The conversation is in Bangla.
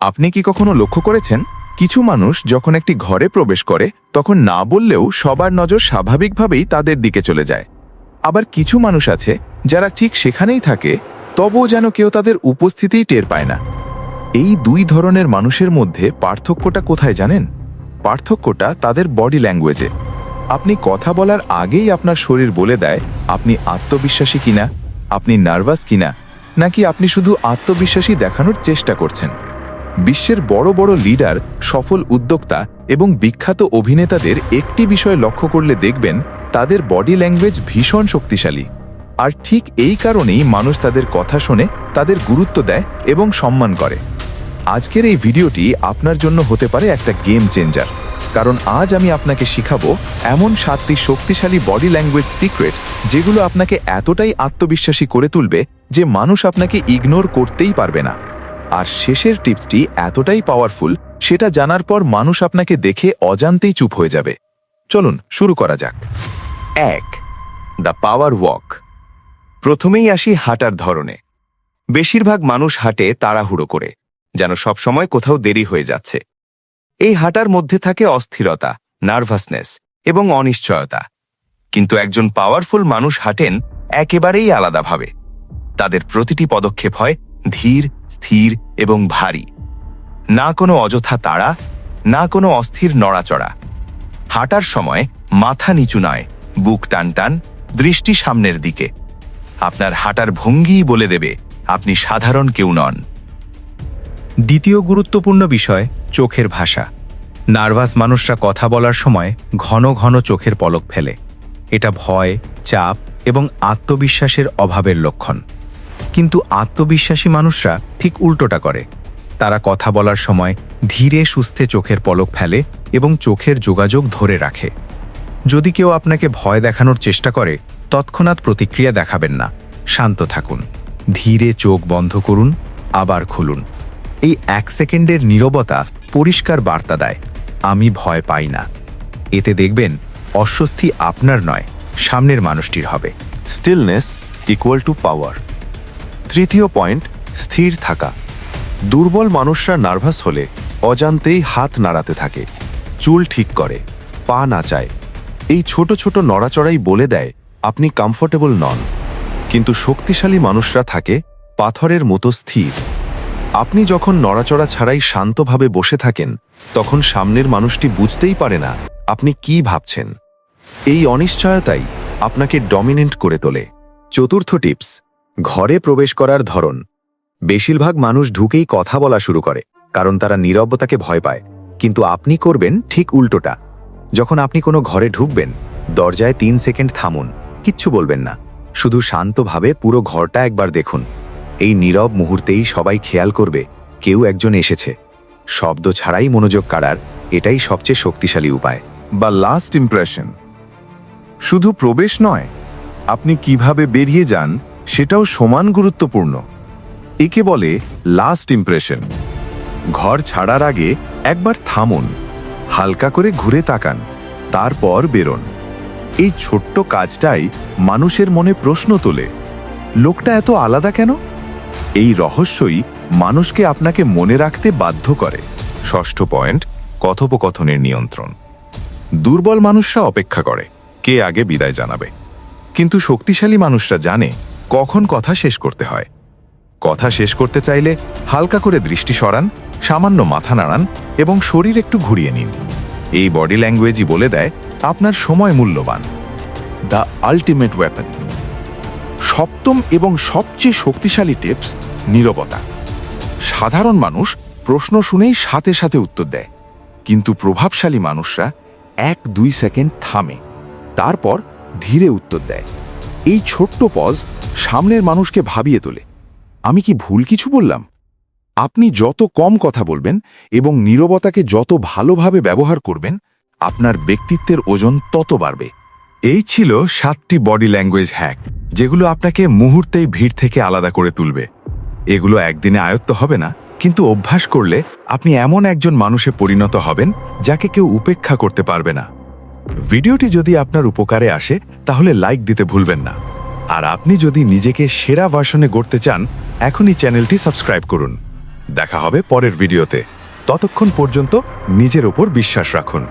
আপনি কি কখনো লক্ষ্য করেছেন কিছু মানুষ যখন একটি ঘরে প্রবেশ করে তখন না বললেও সবার নজর স্বাভাবিকভাবেই তাদের দিকে চলে যায়। আবার কিছু মানুষ আছে যারা ঠিক সেখানেই থাকে, তবুও যেন কেউ তাদের উপস্থিতিই টের পায় না। এই দুই ধরনের মানুষের মধ্যে পার্থক্যটা কোথায় জানেন? পার্থক্যটা তাদের বডি ল্যাঙ্গুয়েজে। আপনি কথা বলার আগেই আপনার শরীর বলে দেয় আপনি আত্মবিশ্বাসী কিনা, আপনি নার্ভাস কিনা, নাকি আপনি শুধু আত্মবিশ্বাসী দেখানোর চেষ্টা করছেন। বিশ্বের বড় বড় লিডার, সফল উদ্যোক্তা এবং বিখ্যাত অভিনেতাদের একটি বিষয় লক্ষ্য করলে দেখবেন তাদের বডি ল্যাঙ্গুয়েজ ভীষণ শক্তিশালী। আর ঠিক এই কারণেই মানুষ তাদের কথা শোনে, তাদের গুরুত্ব দেয় এবং সম্মান করে। আজকের এই ভিডিওটি আপনার জন্য হতে পারে একটা গেম চেঞ্জার, কারণ আজ আমি আপনাকে শিখাবো এমন 7টি শক্তিশালী বডি ল্যাঙ্গুয়েজ সিক্রেট যেগুলো আপনাকে এতটাই আত্মবিশ্বাসী করে তুলবে যে মানুষ আপনাকে ইগনোর করতেই পারবে না। আর শেষের টিপসটি এতটাই পাওয়ারফুল, সেটা জানার পর মানুষ আপনাকে দেখে অজান্তেই চুপ হয়ে যাবে। চলুন শুরু করা যাক। 1. The power walk. প্রথমেই আসি হাঁটার ধরনে। বেশিরভাগ মানুষ হাঁটে তাড়াহুড়ো করে, যেন সবসময় কোথাও দেরি হয়ে যাচ্ছে। এই হাঁটার মধ্যে থাকে অস্থিরতা, নার্ভাসনেস এবং অনিশ্চয়তা। কিন্তু একজন পাওয়ারফুল মানুষ হাঁটেন একেবারেই আলাদাভাবে। তাদের প্রতিটি পদক্ষেপ হয় ধীর, স্থির এবং ভারী। না কোনো অযথা তাড়া, না কোনো অস্থির নড়াচড়া। হাঁটার সময় মাথা নিচু নয়, বুক টান টান, দৃষ্টি সামনের দিকে। আপনার হাঁটার ভঙ্গিই বলে দেবে আপনি সাধারণ কেউ নন। দ্বিতীয় গুরুত্বপূর্ণ বিষয় চোখের ভাষা। নার্ভাস মানুষরা কথা বলার সময় ঘন ঘন চোখের পলক ফেলে। এটা ভয়, চাপ এবং আত্মবিশ্বাসের অভাবের লক্ষণ। কিন্তু আত্মবিশ্বাসী মানুষরা ঠিক উল্টোটা করে। তারা কথা বলার সময় ধীরে সুস্থে চোখের পলক ফেলে এবং চোখের যোগাযোগ ধরে রাখে। যদি কেউ আপনাকে ভয় দেখানোর চেষ্টা করে, তৎক্ষণাৎ প্রতিক্রিয়া দেখাবেন না। শান্ত থাকুন, ধীরে চোখ বন্ধ করুন, আবার খুলুন। এই 1 সেকেন্ডের নীরবতা পরিষ্কার বার্তা দেয়, আমি ভয় পাই না। এতে দেখবেন অস্বস্তি আপনার নয়, সামনের মানুষটির হবে। স্টিলনেস ইকুয়াল টু পাওয়ার। তৃতীয় পয়েন্ট, স্থির থাকা। দুর্বল মানুষরা নার্ভাস হলে অজান্তেই হাত নাড়াতে থাকে, চুল ঠিক করে, পা নাচায়। এই ছোট ছোট নড়াচড়াই বলে দেয় আপনি কমফোর্টেবল নন। কিন্তু শক্তিশালী মানুষরা থাকে পাথরের মতো স্থির। আপনি যখন নড়াচড়া ছাড়াই শান্তভাবে বসে থাকেন, তখন সামনের মানুষটি বুঝতেই পারে না আপনি কি ভাবছেন। এই অনিশ্চয়তাই আপনাকে ডমিনেন্ট করে তোলে। চতুর্থ টিপস, ঘরে প্রবেশ করার ধরন। বেশিরভাগ মানুষ ঢুকেই কথা বলা শুরু করে, কারণ তারা নীরবতাকে ভয় পায়। কিন্তু আপনি করবেন ঠিক উল্টোটা। যখন আপনি কোনো ঘরে ঢুকবেন, দরজায় 3 সেকেন্ড থামুন, কিচ্ছু বলবেন না, শুধু শান্তভাবে পুরো ঘরটা একবার দেখুন। এই নীরব মুহূর্তেই সবাই খেয়াল করবে কেউ একজন এসেছে। শব্দ ছাড়াই মনোযোগ কাড়ার এটাই সবচেয়ে শক্তিশালী উপায়। বা লাস্ট ইমপ্রেশন। শুধু প্রবেশ নয়, আপনি কিভাবে বেরিয়ে যান সেটাও সমান গুরুত্বপূর্ণ। একে বলে লাস্ট ইমপ্রেশন। ঘর ছাড়ার আগে একবার থামুন, হালকা করে ঘুরে তাকান, তারপর বেরোন। এই ছোট্ট কাজটাই মানুষের মনে প্রশ্ন তোলে, লোকটা এত আলাদা কেন? এই রহস্যই মানুষকে আপনাকে মনে রাখতে বাধ্য করে। ষষ্ঠ পয়েন্ট, কথোপকথনের নিয়ন্ত্রণ। দুর্বল মানুষরা অপেক্ষা করে কে আগে বিদায় জানাবে, কিন্তু শক্তিশালী মানুষরা জানে কখন কথা শেষ করতে হয়। কথা শেষ করতে চাইলে হালকা করে দৃষ্টি সরান, সামান্য মাথা নাড়ান এবং শরীর একটু ঘুরিয়ে নিন। এই বডি ল্যাঙ্গুয়েজই বলে দেয় আপনার সময় মূল্যবান। The ultimate weapon. সপ্তম এবং সবচেয়ে শক্তিশালী টিপস, নীরবতা। সাধারণ মানুষ প্রশ্ন শুনেই সাথে সাথে উত্তর দেয়, কিন্তু প্রভাবশালী মানুষরা 1-2 সেকেন্ড থামে, তারপর ধীরে উত্তর দেয়। এই ছোট্ট পজ সামনের মানুষকে ভাবিয়ে তোলে, আমি কি ভুল কিছু বললাম? আপনি যত কম কথা বলবেন এবং নীরবতাকে যত ভালোভাবে ব্যবহার করবেন, আপনার ব্যক্তিত্বের ওজন তত বাড়বে। এই ছিল 7টি বডি ল্যাঙ্গুয়েজ হ্যাক, যেগুলো আপনাকে মুহূর্তেই ভিড় থেকে আলাদা করে তুলবে। এগুলো একদিনে আয়ত্ত হবে না, কিন্তু অভ্যাস করলে আপনি এমন একজন মানুষে পরিণত হবেন যাকে কেউ উপেক্ষা করতে পারবে না। ভিডিওটি যদি আপনার উপকারে আসে তাহলে লাইক দিতে ভুলবেন না। আর আপনি যদি নিজেকে সেরা ভার্সনে গড়তে চান, এখনই চ্যানেলটি সাবস্ক্রাইব করুন। দেখা হবে পরের ভিডিওতে। ততক্ষণ পর্যন্ত নিজের ওপর বিশ্বাস রাখুন।